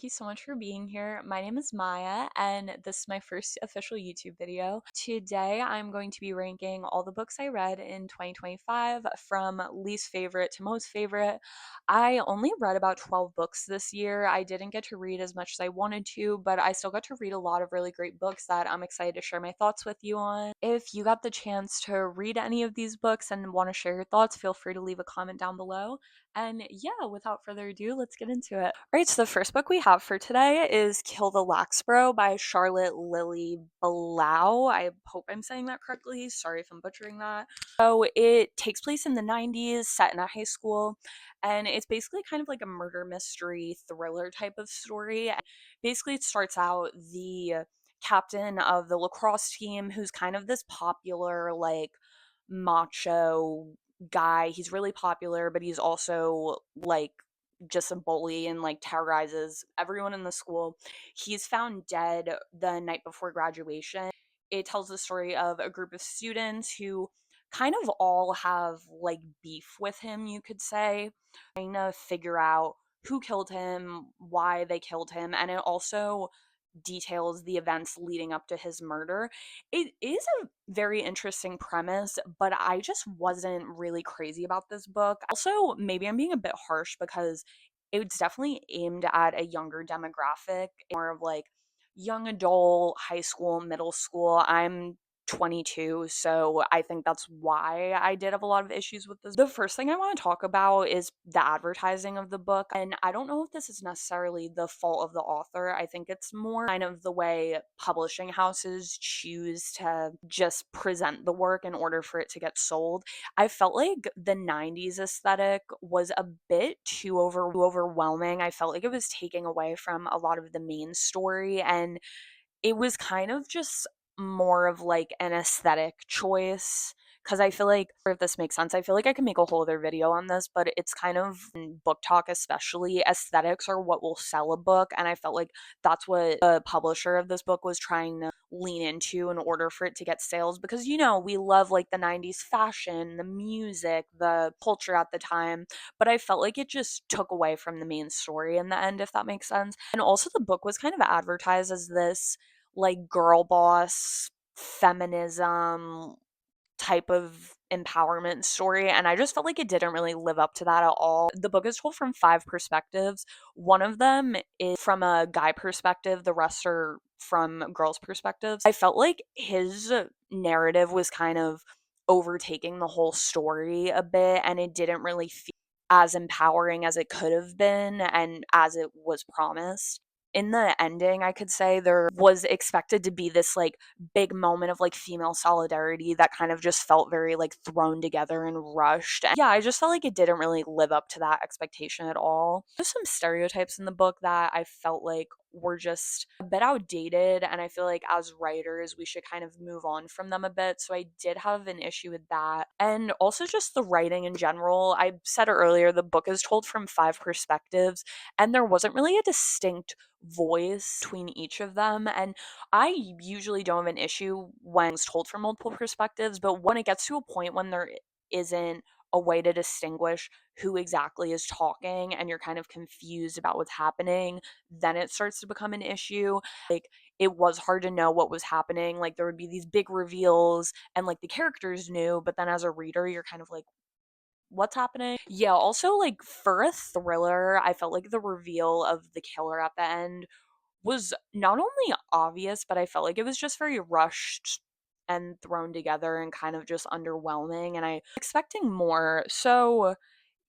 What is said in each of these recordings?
you so much for being here. My name is Maya, and this is my first official YouTube video. Today, I'm going to be ranking all the books I read in 2025 from least favorite to most favorite. I only read about 12 books this year. I didn't get to read as much as I wanted to, but I still got to read a lot of really great books that I'm excited to share my thoughts with you on. If you got the chance to read any of these books and want to share your thoughts, feel free to leave a comment down below. And yeah, without further ado, let's get into it. All right, so the first book we have for today is Kill the Larkspur by Charlotte Lillie Balogh. I hope I'm saying that correctly. Sorry if I'm butchering that. So it takes place in the 90s, set in a high school, and it's basically kind of like a murder mystery thriller type of story. Basically, it starts out the captain of the lacrosse team who's kind of this popular, like, macho guy. He's really popular, but he's also like just a bully and like terrorizes everyone in the school. He's found dead the night before graduation. It tells the story of a group of students who kind of all have like beef with him, you could say, trying to figure out who killed him, why they killed him, and it also details the events leading up to his murder. It is a very interesting premise, but I just wasn't really crazy about this book. Also, maybe I'm being a bit harsh because it's definitely aimed at a younger demographic, more of like young adult, high school, middle school. I'm 22, so I think that's why I did have a lot of issues with this. The first thing I want to talk about is the advertising of the book, and I don't know if this is necessarily the fault of the author. I think it's more kind of the way publishing houses choose to just present the work in order for it to get sold. I felt like the 90s aesthetic was a bit too overwhelming. I felt like it was taking away from a lot of the main story, and it was kind of just more of like an aesthetic choice. Because I feel like, or if this makes sense, I feel like I can make a whole other video on this, but it's kind of in book talk, especially aesthetics are what will sell a book. And I felt like that's what the publisher of this book was trying to lean into in order for it to get sales. Because, you know, we love like the 90s fashion, the music, the culture at the time, but I felt like it just took away from the main story in the end, if that makes sense. And also, the book was kind of advertised as this like girl boss feminism type of empowerment story, and I just felt like it didn't really live up to that at all. The book is told from five perspectives. One of them is from a guy perspective, the rest are from girls' perspectives. I felt like his narrative was kind of overtaking the whole story a bit, and it didn't really feel as empowering as it could have been and as it was promised. In the ending, I could say there was expected to be this like big moment of like female solidarity that kind of just felt very like thrown together and rushed. And yeah, I just felt like it didn't really live up to that expectation at all. There's some stereotypes in the book that I felt like were just a bit outdated, and I feel like as writers we should kind of move on from them a bit. So I did have an issue with that. And also just the writing in general. I said earlier the book is told from five perspectives, and there wasn't really a distinct voice between each of them. And I usually don't have an issue when it's told from multiple perspectives, but when it gets to a point when there isn't a way to distinguish who exactly is talking and you're kind of confused about what's happening, then it starts to become an issue. Like, it was hard to know what was happening. Like, there would be these big reveals and like the characters knew, but then as a reader, you're kind of like, what's happening? Yeah, also, like, for a thriller, I felt like the reveal of the killer at the end was not only obvious, but I felt like it was just very rushed and thrown together and kind of just underwhelming, and I was expecting more. So,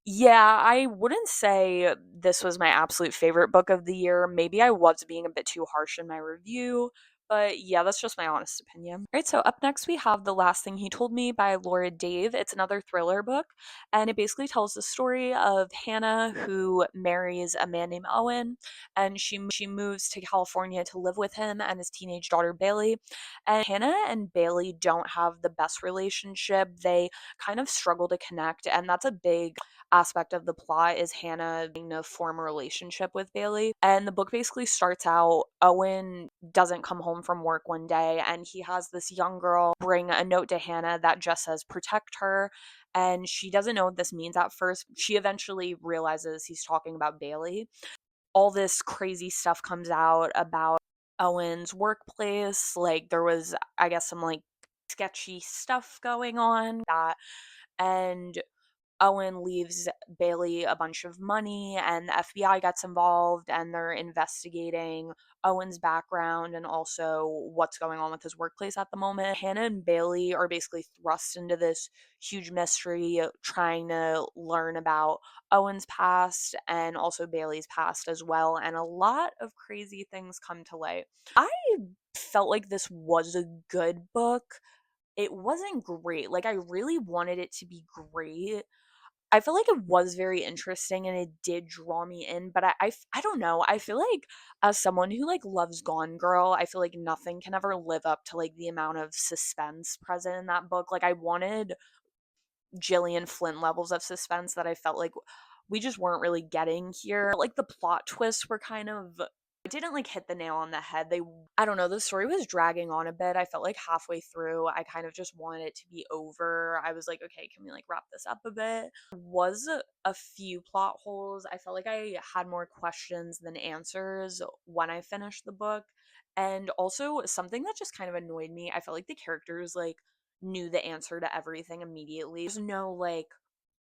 yeah, I wouldn't say this was my absolute favorite book of the year. Maybe I was being a bit too harsh in my review, but yeah, that's just my honest opinion. All right, so up next we have The Last Thing He Told Me by Laura Dave. It's another thriller book, and it basically tells the story of Hannah, who marries a man named Owen, and she moves to California to live with him and his teenage daughter Bailey. And Hannah and Bailey don't have the best relationship. They kind of struggle to connect, and that's a big aspect of the plot is Hannah being to form a relationship with Bailey. And the book basically starts out, Owen doesn't come home from work one day, and he has this young girl bring a note to Hannah that just says protect her. And she doesn't know what this means at first. She eventually realizes he's talking about Bailey. all this crazy stuff comes out about Owen's workplace. Like, there was, I guess, some like sketchy stuff going on that, and Owen leaves Bailey a bunch of money, and the FBI gets involved, and they're investigating Owen's background and also what's going on with his workplace at the moment. Hannah and Bailey are basically thrust into this huge mystery, trying to learn about Owen's past and also Bailey's past as well, and a lot of crazy things come to light. I felt like this was a good book. It wasn't great. Like, I really wanted it to be great. I feel like it was very interesting and it did draw me in, but I don't know. I feel like as someone who like loves Gone Girl, I feel like nothing can ever live up to like the amount of suspense present in that book. Like, I wanted Gillian Flynn levels of suspense that I felt like we just weren't really getting here. Like, the plot twists were kind of, it didn't like hit the nail on the head. I don't know, the story was dragging on a bit. I felt like halfway through I kind of just wanted it to be over. I was like, okay, can we like wrap this up a bit? Was a few plot holes. I felt like I had more questions than answers when I finished the book. And also something that just kind of annoyed me, I felt like the characters like knew the answer to everything immediately. There's no like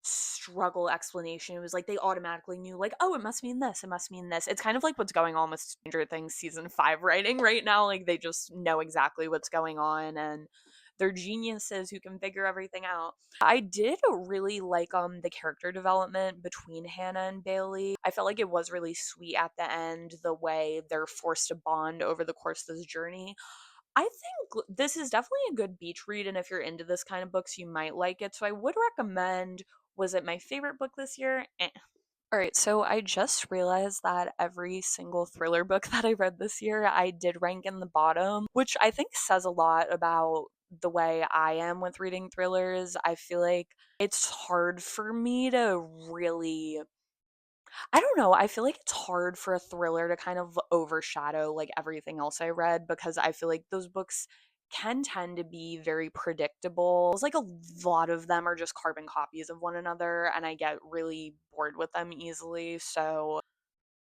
struggle explanation. It was like they automatically knew, like, oh, it must mean this, it must mean this. It's kind of like what's going on with Stranger Things season 5 writing right now. Like, they just know exactly what's going on, and they're geniuses who can figure everything out. I did really like the character development between Hannah and Bailey. I felt like it was really sweet at the end, the way they're forced to bond over the course of this journey. I think this is definitely a good beach read, and if you're into this kind of books, you might like it. So I would recommend. Was it my favorite book this year? Eh. All right, so I just realized that every single thriller book that I read this year, I did rank in the bottom, which I think says a lot about the way I am with reading thrillers. I feel like it's hard for me to really, I don't know. I feel like it's hard for a thriller to kind of overshadow like everything else I read, because I feel like those books can tend to be very predictable. It's like a lot of them are just carbon copies of one another, and I get really bored with them easily. So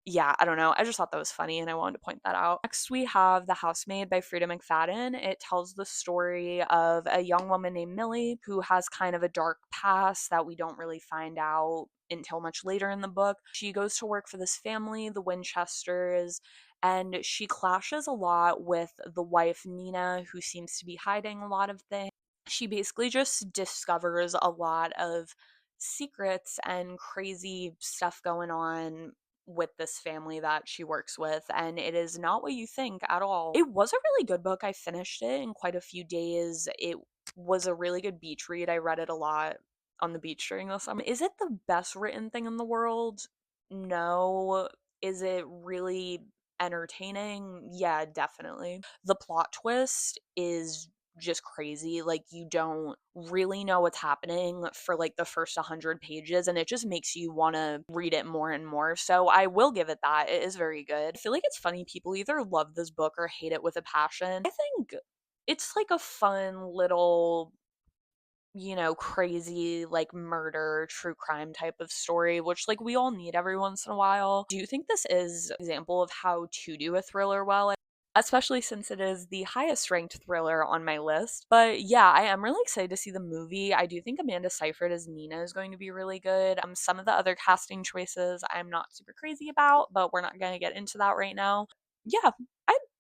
yeah, I don't know. I just thought that was funny and I wanted to point that out. Next, we have The Housemaid by Frieda McFadden. It tells the story of a young woman named Millie who has kind of a dark past that we don't really find out until much later in the book. She goes to work for this family, the Winchesters, and she clashes a lot with the wife, Nina, who seems to be hiding a lot of things. She basically just discovers a lot of secrets and crazy stuff going on with this family that she works with, and it is not what you think at all. It was a really good book. I finished it in quite a few days. It was a really good beach read. I read it a lot on the beach during the summer. Is it the best written thing in the world? No. Is it really entertaining? Yeah, definitely. The plot twist is just crazy. Like, you don't really know what's happening for like the first 100 pages, and it just makes you want to read it more and more. So I will give it that. It is very good. I feel like it's funny, people either love this book or hate it with a passion. I think it's like a fun little, crazy like murder, true crime type of story, which like we all need every once in a while. Do you think this is an example of how to do a thriller well? Especially since it is the highest ranked thriller on my list. But yeah, I am really excited to see the movie. I do think Amanda Seyfried as Nina is going to be really good. Some of the other casting choices I'm not super crazy about, but we're not going to get into that right now. Yeah,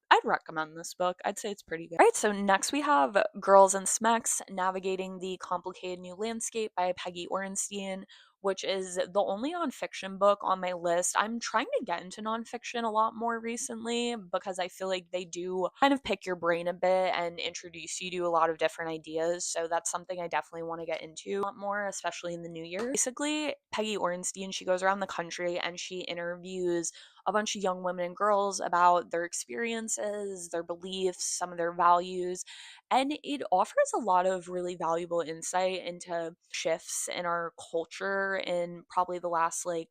I'd recommend this book. I'd say it's pretty good. All right, so next we have Girls and Smex, Navigating the Complicated New Landscape by Peggy Orenstein, which is the only nonfiction book on my list. I'm trying to get into nonfiction a lot more recently because I feel like they do kind of pick your brain a bit and introduce you to a lot of different ideas. So that's something I definitely want to get into a lot more, especially in the new year. Basically, Peggy Orenstein, she goes around the country and she interviews a bunch of young women and girls about their experiences, their beliefs, some of their values, and it offers a lot of really valuable insight into shifts in our culture in probably the last like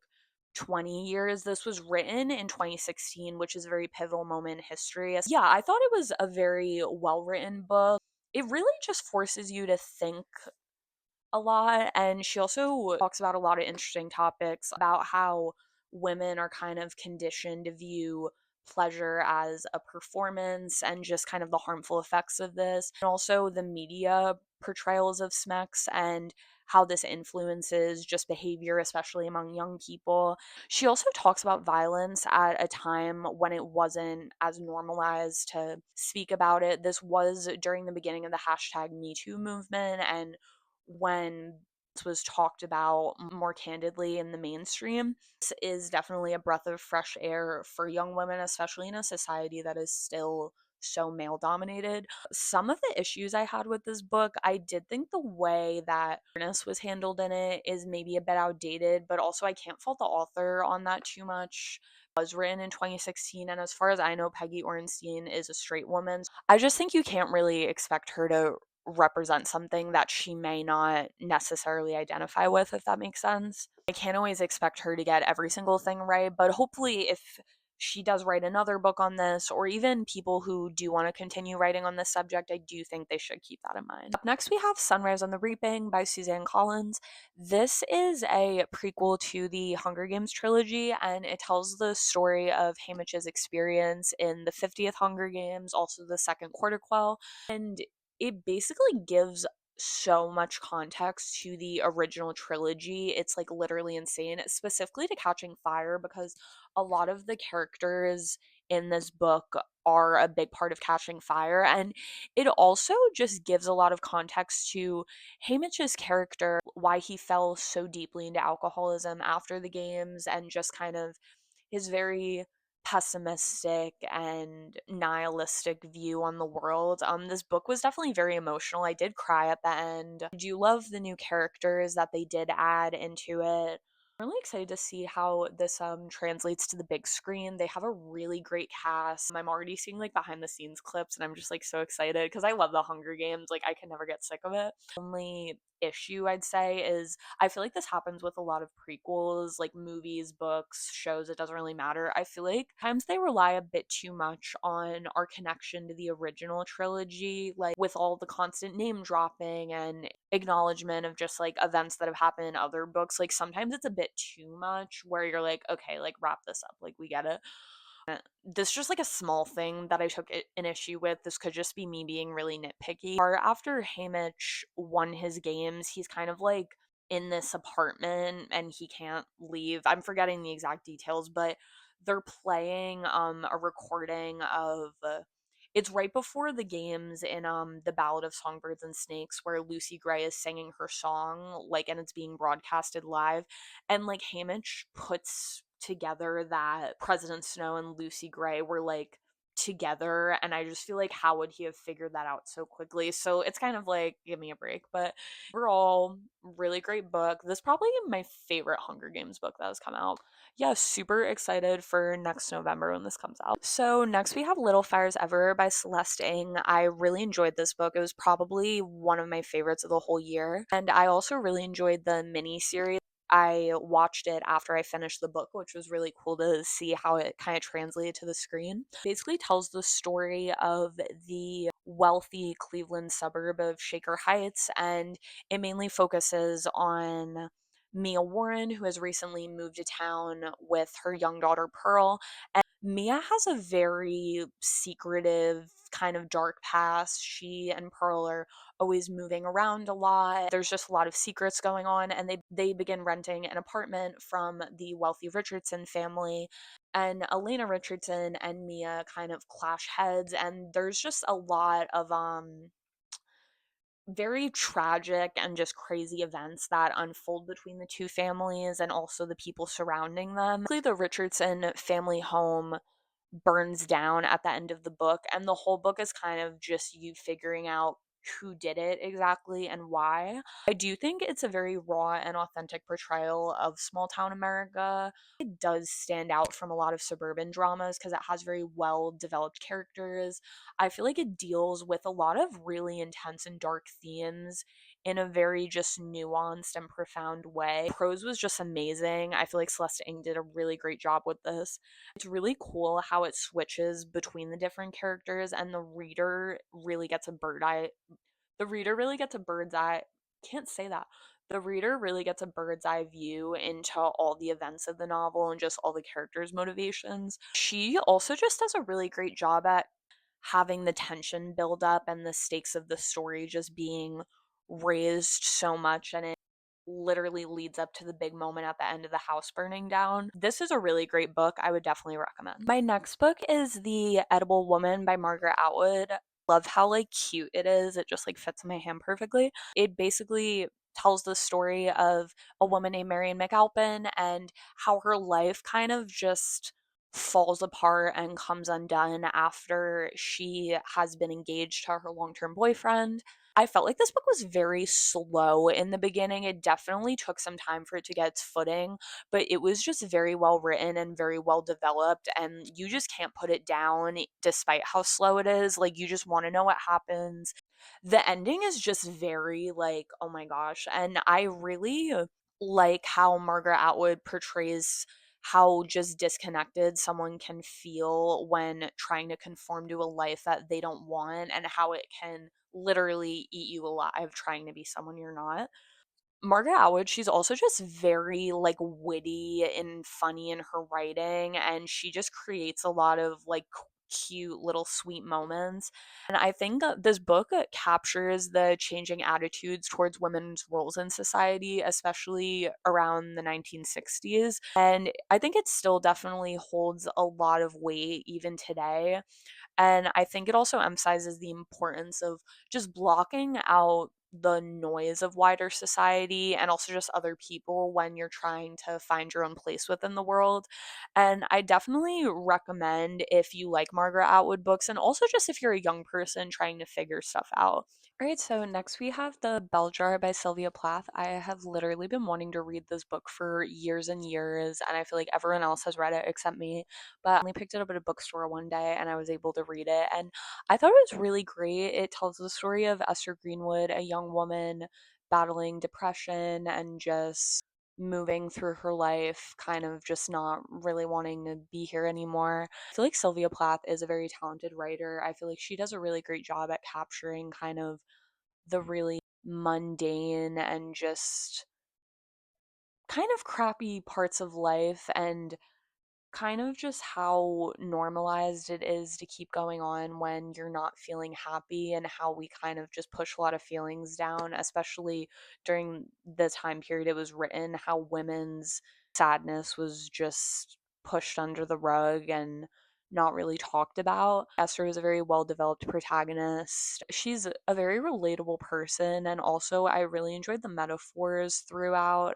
20 years. This was written in 2016, which is a very pivotal moment in history. Yeah, I thought it was a very well written book. It really just forces you to think a lot, and she also talks about a lot of interesting topics about how women are kind of conditioned to view pleasure as a performance and just kind of the harmful effects of this. And also the media portrayals of Smex and how this influences just behavior, especially among young people. She also talks about violence at a time when it wasn't as normalized to speak about it. This was during the beginning of the hashtag Me Too movement, and when this was talked about more candidly in the mainstream. This is definitely a breath of fresh air for young women, especially in a society that is still so male dominated. Some of the issues I had with this book, I did think the way that queerness was handled in it is maybe a bit outdated, but also I can't fault the author on that too much. It was written in 2016, and as far as I know, Peggy Orenstein is a straight woman. I just think you can't really expect her to represent something that she may not necessarily identify with, if that makes sense. I can't always expect her to get every single thing right, but hopefully, if she does write another book on this, or even people who do want to continue writing on this subject, I do think they should keep that in mind. Up next, we have Sunrise on the Reaping by Suzanne Collins. This is a prequel to the Hunger Games trilogy, and it tells the story of Haymitch's experience in the 50th Hunger Games, also the second Quarter Quell, and it basically gives so much context to the original trilogy. It's like literally insane, specifically to Catching Fire, because a lot of the characters in this book are a big part of Catching Fire. And it also just gives a lot of context to Haymitch's character, why he fell so deeply into alcoholism after the games, and just kind of his very pessimistic and nihilistic view on the world. This book was definitely very emotional. I did cry at the end. I do love the new characters that they did add into it. I'm really excited to see how this translates to the big screen. They have a really great cast. I'm already seeing like behind the scenes clips, and I'm just like so excited because I love the Hunger Games. Like I can never get sick of it. Only issue I'd say is I feel like this happens with a lot of prequels, like movies, books, shows, it doesn't really matter. I feel like sometimes they rely a bit too much on our connection to the original trilogy, like with all the constant name dropping and acknowledgement of just like events that have happened in other books. Like sometimes it's a bit too much where you're like, okay, like wrap this up, like we get it. This is just like a small thing that I took an issue with. This could just be me being really nitpicky. After Haymitch won his games, he's kind of like in this apartment and he can't leave. I'm forgetting the exact details, but they're playing a recording of it's right before the games in the Ballad of Songbirds and Snakes where Lucy Gray is singing her song, like, and it's being broadcasted live, and like Haymitch puts together that President Snow and Lucy Gray were like together, and I just feel like how would he have figured that out so quickly? So it's kind of like give me a break. But overall, really great book. This is probably my favorite Hunger Games book that has come out. Yeah, super excited for next November when this comes out. So next we have Little Fires Ever by Celeste Ng. I really enjoyed this book. It was probably one of my favorites of the whole year. And I also really enjoyed the mini series. I watched it after I finished the book, which was really cool to see how it kind of translated to the screen. Basically tells the story of the wealthy Cleveland suburb of Shaker Heights, and it mainly focuses on Mia Warren, who has recently moved to town with her young daughter Pearl. And Mia has a very secretive, kind of dark past. She and Pearl are always moving around a lot. There's just a lot of secrets going on, and they begin renting an apartment from the wealthy Richardson family. And Elena Richardson and Mia kind of clash heads, and there's just a lot of very tragic and just crazy events that unfold between the two families and also the people surrounding them. Basically, the Richardson family home burns down at the end of the book, and the whole book is kind of just you figuring out who did it exactly and why. I do think it's a very raw and authentic portrayal of small town America. It does stand out from a lot of suburban dramas because it has very well developed characters. I feel like it deals with a lot of really intense and dark themes in a very just nuanced and profound way. Prose was just amazing. I feel like Celeste Ng did a really great job with this. It's really cool how it switches between the different characters, and the reader really gets a bird's eye, can't say that. The reader really gets a bird's eye view into all the events of the novel and just all the characters' motivations. She also just does a really great job at having the tension build up and the stakes of the story just being raised so much, and it literally leads up to the big moment at the end of the house burning down. This is a really great book. I would definitely recommend. My next book is The Edible Woman by Margaret Atwood. Love how like cute it is. It just like fits in my hand perfectly. It basically tells the story of a woman named Marion McAlpin and how her life kind of just falls apart and comes undone after she has been engaged to her long-term boyfriend. I felt like this book was very slow in the beginning. It definitely took some time for it to get its footing, but it was just very well written and very well developed, and you just can't put it down despite how slow it is. Like, you just want to know what happens. The ending is just very, like, oh my gosh. And I really like how Margaret Atwood portrays how just disconnected someone can feel when trying to conform to a life that they don't want, and how it can literally eat you alive trying to be someone you're not. Margaret Atwood, she's also just very like witty and funny in her writing, and she just creates a lot of like cute little sweet moments. And I think this book captures the changing attitudes towards women's roles in society, especially around the 1960s. And I think it still definitely holds a lot of weight even today. And I think it also emphasizes the importance of just blocking out the noise of wider society and also just other people when you're trying to find your own place within the world. And I definitely recommend if you like Margaret Atwood books, and also just if you're a young person trying to figure stuff out. All right, so next we have The Bell Jar by Sylvia Plath. I have literally been wanting to read this book for years and years, and I feel like everyone else has read it except me. But I only picked it up at a bookstore one day and I was able to read it. And I thought it was really great. It tells the story of Esther Greenwood, a young woman battling depression and just moving through her life, kind of just not really wanting to be here anymore. I feel like Sylvia Plath is a very talented writer. I feel like she does a really great job at capturing kind of the really mundane and just kind of crappy parts of life, and kind of just how normalized it is to keep going on when you're not feeling happy, and how we kind of just push a lot of feelings down, especially during the time period it was written, how women's sadness was just pushed under the rug and not really talked about. Esther is a very well developed protagonist. She's a very relatable person, and also I really enjoyed the metaphors throughout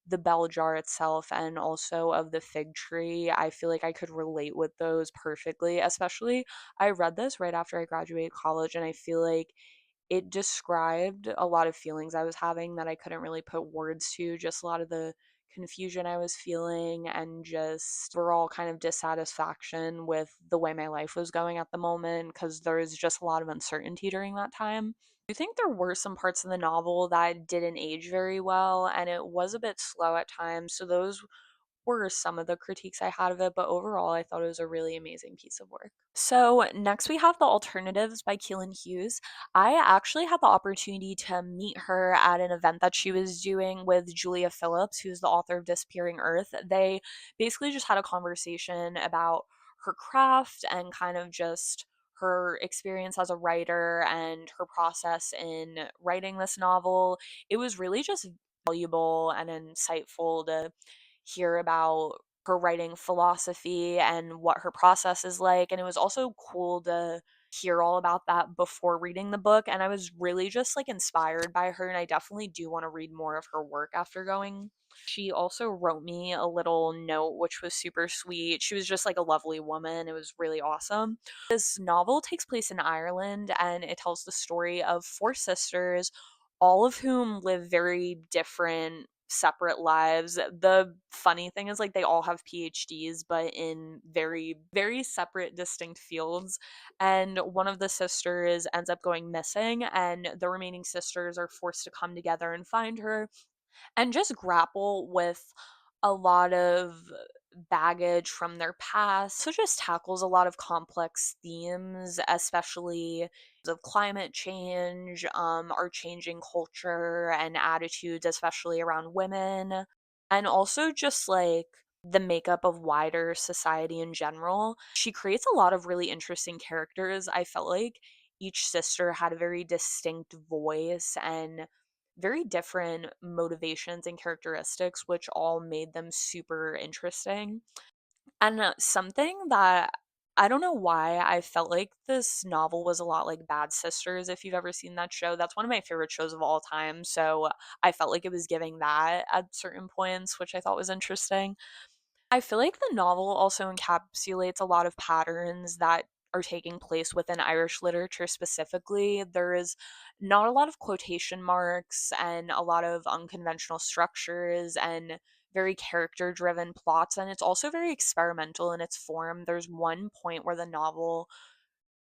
the bell jar itself and also of the fig tree. I feel like I could relate with those perfectly. Especially, I read this right after I graduated college, and I feel like it described a lot of feelings I was having that I couldn't really put words to, just a lot of the confusion I was feeling and just overall kind of dissatisfaction with the way my life was going at the moment, because there was just a lot of uncertainty during that time. I think there were some parts in the novel that didn't age very well, and it was a bit slow at times. So those were some of the critiques I had of it, but overall, I thought it was a really amazing piece of work. So, next we have The Alternatives by Caoilinn Hughes. I actually had the opportunity to meet her at an event that she was doing with Julia Phillips, who's the author of Disappearing Earth. They basically just had a conversation about her craft and kind of just her experience as a writer and her process in writing this novel. It was really just valuable and insightful to hear about her writing philosophy and what her process is like. And it was also cool to hear all about that before reading the book. And I was really just like inspired by her. And I definitely do want to read more of her work after going. She also wrote me a little note, which was super sweet. She was just like a lovely woman. It was really awesome. This novel takes place in Ireland, and it tells the story of four sisters, all of whom live very different separate lives. The funny thing is like they all have PhDs, but in very very separate distinct fields. And one of the sisters ends up going missing, and the remaining sisters are forced to come together and find her and just grapple with a lot of baggage from their past. So just tackles a lot of complex themes, especially of climate change, our changing culture and attitudes, especially around women, and also just like the makeup of wider society in general. She creates a lot of really interesting characters. I felt like each sister had a very distinct voice and very different motivations and characteristics, which all made them super interesting. And something that I don't know why I felt like this novel was a lot like Bad Sisters, if you've ever seen that show. That's one of my favorite shows of all time. So I felt like it was giving that at certain points, which I thought was interesting. I feel like the novel also encapsulates a lot of patterns that are taking place within Irish literature specifically. There is not a lot of quotation marks and a lot of unconventional structures and very character driven plots, and it's also very experimental in its form. There's one point where the novel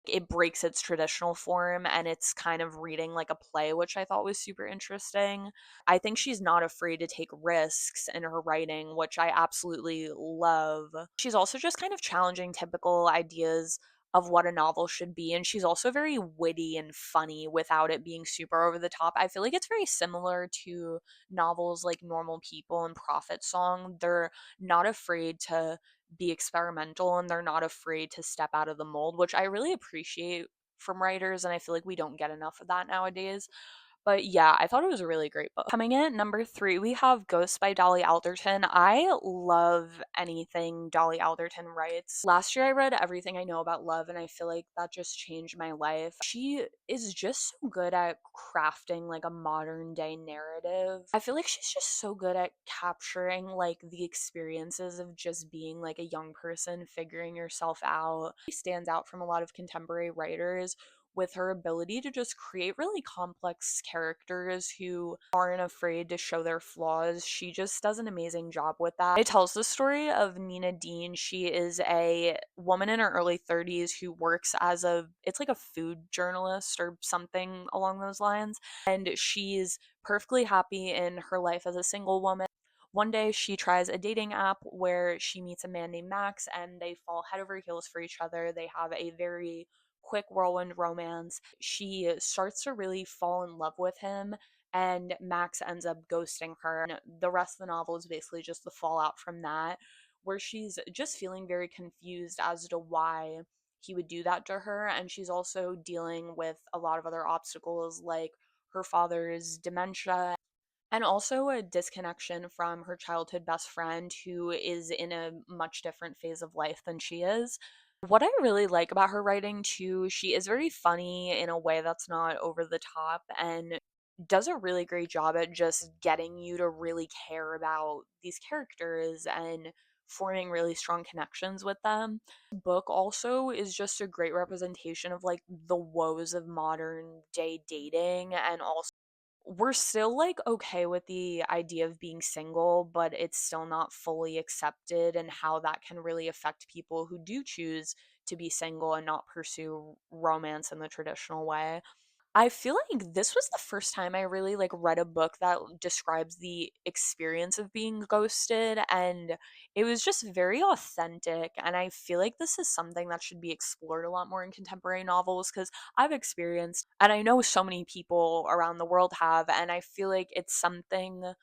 it breaks its traditional form and it's kind of reading like a play, which I thought was super interesting. I think she's not afraid to take risks in her writing, which I absolutely love. She's also just kind of challenging typical ideas of what a novel should be, and she's also very witty and funny without it being super over the top. I feel like it's very similar to novels like Normal People and Prophet Song. They're not afraid to be experimental and they're not afraid to step out of the mold, which I really appreciate from writers, and I feel like we don't get enough of that nowadays. But yeah, I thought it was a really great book. Coming in at number 3, we have Ghost by Dolly Alderton. I love anything Dolly Alderton writes. Last year I read Everything I Know About Love, and I feel like that just changed my life. She is just so good at crafting like a modern day narrative. I feel like she's just so good at capturing like the experiences of just being like a young person figuring yourself out. She stands out from a lot of contemporary writers with her ability to just create really complex characters who aren't afraid to show their flaws. She just does an amazing job with that. It tells the story of Nina Dean. She is a woman in her early 30s who works as it's like a food journalist or something along those lines. And she's perfectly happy in her life as a single woman. One day she tries a dating app where she meets a man named Max and they fall head over heels for each other. They have a very quick whirlwind romance. She starts to really fall in love with him, and Max ends up ghosting her. And the rest of the novel is basically just the fallout from that, where she's just feeling very confused as to why he would do that to her. And she's also dealing with a lot of other obstacles like her father's dementia and also a disconnection from her childhood best friend who is in a much different phase of life than she is. What I really like about her writing too, she is very funny in a way that's not over the top and does a really great job at just getting you to really care about these characters and forming really strong connections with them. The book also is just a great representation of like the woes of modern day dating, and also we're still like okay with the idea of being single, but it's still not fully accepted, and how that can really affect people who do choose to be single and not pursue romance in the traditional way. I feel like this was the first time I really like read a book that describes the experience of being ghosted, and it was just very authentic, and I feel like this is something that should be explored a lot more in contemporary novels because I've experienced and I know so many people around the world have, and I feel like it's something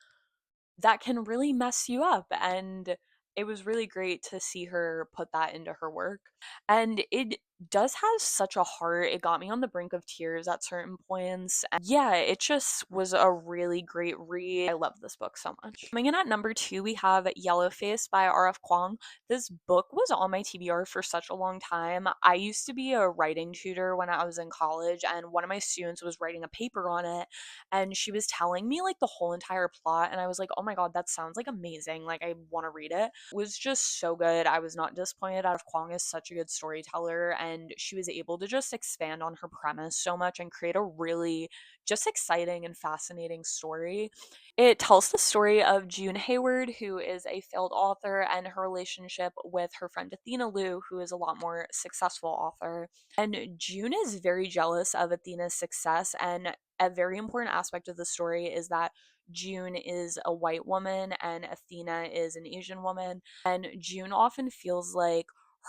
that can really mess you up, and it was really great to see her put that into her work. And it does have such a heart. It got me on the brink of tears at certain points. And yeah, it just was a really great read. I love this book so much. Coming in at number 2, we have Yellowface by R.F. Kuang. This book was on my TBR for such a long time. I used to be a writing tutor when I was in college, and one of my students was writing a paper on it, and she was telling me like the whole entire plot, and I was like, "Oh my god, that sounds like amazing. Like I want to read it." It was just so good. I was not disappointed. Out of Kwong is such a good storyteller, and she was able to just expand on her premise so much and create a really just exciting and fascinating story. It tells the story of June Hayward, who is a failed author, and her relationship with her friend Athena Liu, who is a lot more successful author. And June is very jealous of Athena's success, and a very important aspect of the story is that June is a white woman and Athena is an Asian woman. And June often feels like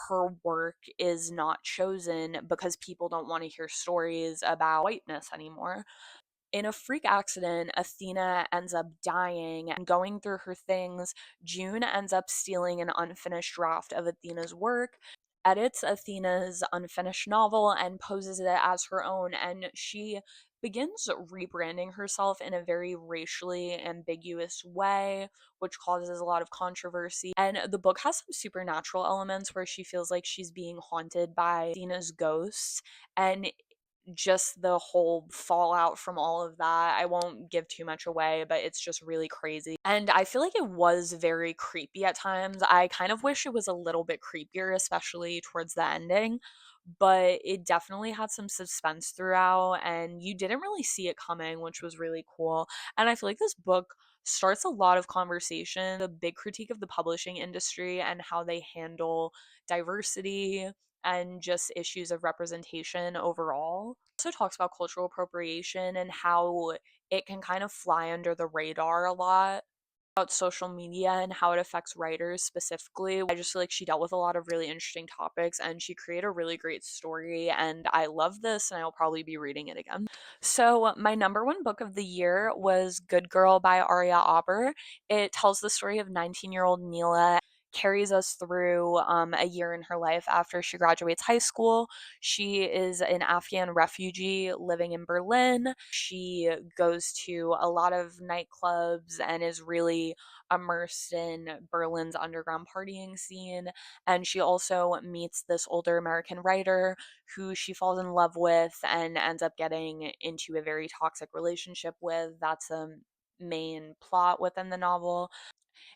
her work is not chosen because people don't want to hear stories about whiteness anymore. In a freak accident, Athena ends up dying and going through her things. June ends up stealing an unfinished draft of Athena's work, edits Athena's unfinished novel, and poses it as her own. And she begins rebranding herself in a very racially ambiguous way, which causes a lot of controversy. And the book has some supernatural elements where she feels like she's being haunted by Athena's ghosts. And just the whole fallout from all of that. I won't give too much away, but it's just really crazy. And I feel like it was very creepy at times. I kind of wish it was a little bit creepier, especially towards the ending, but it definitely had some suspense throughout, and you didn't really see it coming, which was really cool. And I feel like this book starts a lot of conversation, a big critique of the publishing industry and how they handle diversity and just issues of representation overall. It also talks about cultural appropriation and how it can kind of fly under the radar a lot, about social media and how it affects writers specifically. I just feel like she dealt with a lot of really interesting topics and she created a really great story, and I love this and I'll probably be reading it again. So, my number one book of the year was Good Girl by Aria Aber. It tells the story of 19-year-old Neela, carries us through a year in her life after she graduates high school. She is an Afghan refugee living in Berlin. She goes to a lot of nightclubs and is really immersed in Berlin's underground partying scene. And she also meets this older American writer who she falls in love with and ends up getting into a very toxic relationship with. That's a main plot within the novel.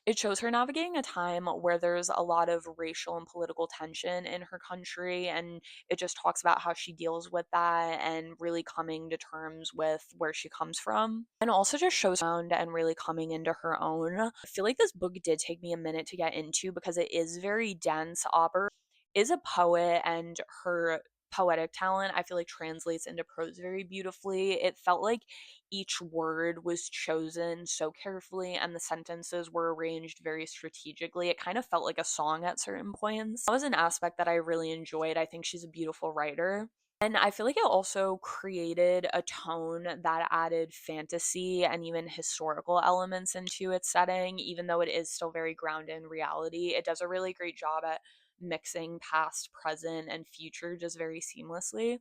It shows her navigating a time where there's a lot of racial and political tension in her country, and it just talks about how she deals with that and really coming to terms with where she comes from. And also just shows around and really coming into her own. I feel like this book did take me a minute to get into because it is very dense. Aber is a poet, and her poetic talent I feel like translates into prose very beautifully. It felt like each word was chosen so carefully and the sentences were arranged very strategically. It kind of felt like a song at certain points. That was an aspect that I really enjoyed. I think she's a beautiful writer. And I feel like it also created a tone that added fantasy and even historical elements into its setting, even though it is still very grounded in reality. It does a really great job at mixing past, present, and future just very seamlessly.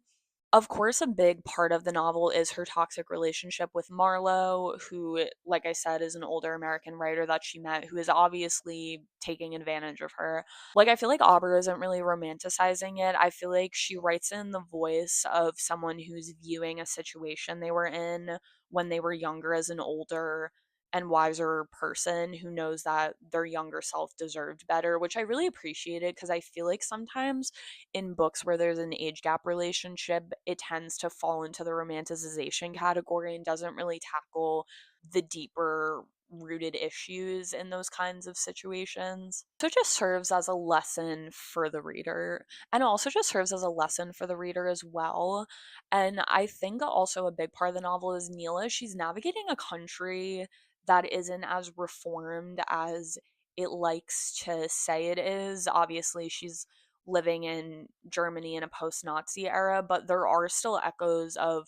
Of course, a big part of the novel is her toxic relationship with Marlowe, who, like I said, is an older American writer that she met who is obviously taking advantage of her. Like, I feel like Aber isn't really romanticizing it. I feel like she writes in the voice of someone who's viewing a situation they were in when they were younger as an older and wiser person who knows that their younger self deserved better, which I really appreciated because I feel like sometimes in books where there's an age gap relationship, it tends to fall into the romanticization category and doesn't really tackle the deeper rooted issues in those kinds of situations. So it just serves as a lesson for the reader. And it also just serves as a lesson for the reader as well. And I think also a big part of the novel is Neela. She's navigating a country that isn't as reformed as it likes to say it is. Obviously, she's living in Germany in a post Nazi era, but there are still echoes of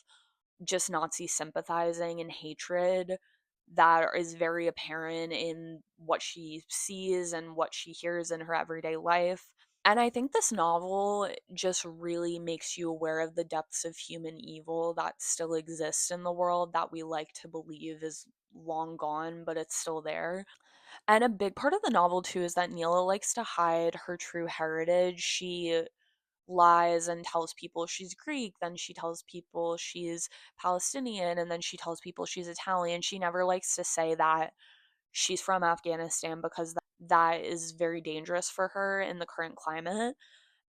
just Nazi sympathizing and hatred that is very apparent in what she sees and what she hears in her everyday life. And I think this novel just really makes you aware of the depths of human evil that still exists in the world that we like to believe is long gone, but it's still there. And a big part of the novel, too, is that Neela likes to hide her true heritage. She lies and tells people she's Greek, then she tells people she's Palestinian, and then she tells people she's Italian. She never likes to say that she's from Afghanistan because that is very dangerous for her in the current climate.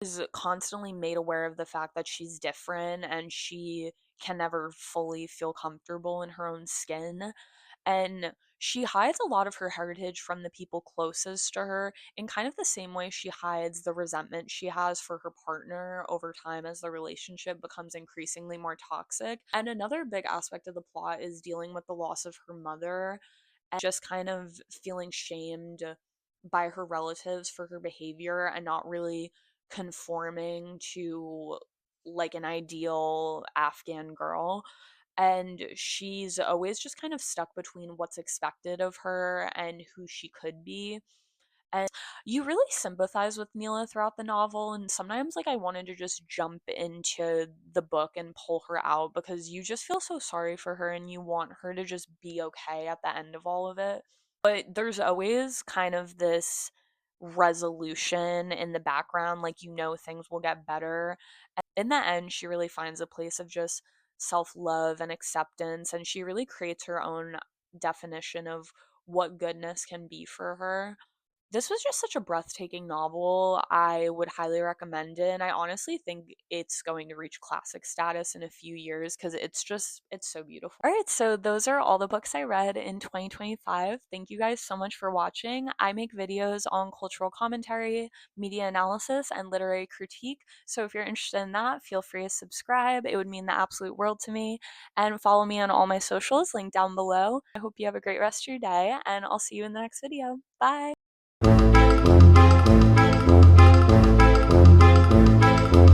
Is constantly made aware of the fact that she's different and she can never fully feel comfortable in her own skin. And she hides a lot of her heritage from the people closest to her in kind of the same way she hides the resentment she has for her partner over time as the relationship becomes increasingly more toxic. And another big aspect of the plot is dealing with the loss of her mother and just kind of feeling shamed by her relatives for her behavior and not really conforming to like an ideal Afghan girl. And she's always just kind of stuck between what's expected of her and who she could be. And you really sympathize with Mila throughout the novel, and sometimes like I wanted to just jump into the book and pull her out because you just feel so sorry for her and you want her to just be okay at the end of all of it. But there's always kind of this resolution in the background, like you know things will get better. And in the end, she really finds a place of just self-love and acceptance, and she really creates her own definition of what goodness can be for her. This was just such a breathtaking novel. I would highly recommend it, and I honestly think it's going to reach classic status in a few years because it's so beautiful. All right, so those are all the books I read in 2025. Thank you guys so much for watching. I make videos on cultural commentary, media analysis, and literary critique. So if you're interested in that, feel free to subscribe. It would mean the absolute world to me. And follow me on all my socials, linked down below. I hope you have a great rest of your day, and I'll see you in the next video. Bye.